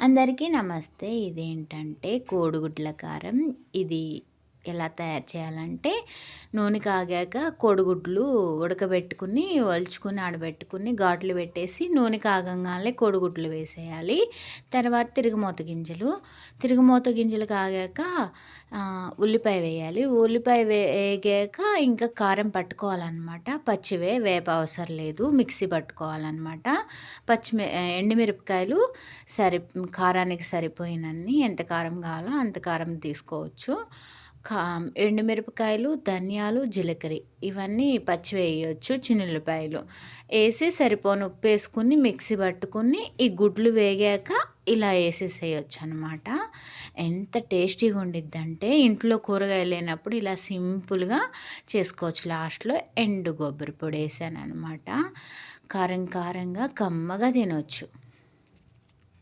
అందరికీ నమస్తే. ఇదేంటంటే కోడిగుడ్ల కారం. ఇది ఎలా తయారు చేయాలంటే, నూనె కాగాక కోడిగుడ్లు ఉడకబెట్టుకుని, ఒలుచుకొని ఆడబెట్టుకుని, ఘాట్లు పెట్టేసి నూనె కాగంగానే కోడిగుడ్లు వేసేయాలి. తర్వాత తిరుగుమూత గింజలు కాగాక ఉల్లిపాయ వేయాలి. ఉల్లిపాయ వేగాక ఇంకా కారం పట్టుకోవాలన్నమాట. పచ్చివే, వేప అవసరం లేదు. మిక్సీ పట్టుకోవాలన్నమాట. ఎండుమిరపకాయలు కారానికి సరిపోయినన్ని, ఎంత కారం కావాలో అంత కారం తీసుకోవచ్చు. ఎండుమిరపకాయలు, ధనియాలు, జీలకర్ర ఇవన్నీ పచ్చివి వేయొచ్చు. చిన్నుల్లిపాయలు వేసి సరిపోను ఉప్పు వేసుకుని మిక్సీ పట్టుకుని ఈ గుడ్లు వేగాక ఇలా వేసేసేయచ్చు అనమాట. ఎంత టేస్టీగా ఉండిద్దంటే ఇంట్లో కూరగాయలు లేనప్పుడు ఇలా సింపుల్గా చేసుకోవచ్చు. లాస్ట్లో ఎండు కొబ్బరి పొడి వేసాను అనమాట. కారం కారంగా కమ్మగా తినొచ్చు.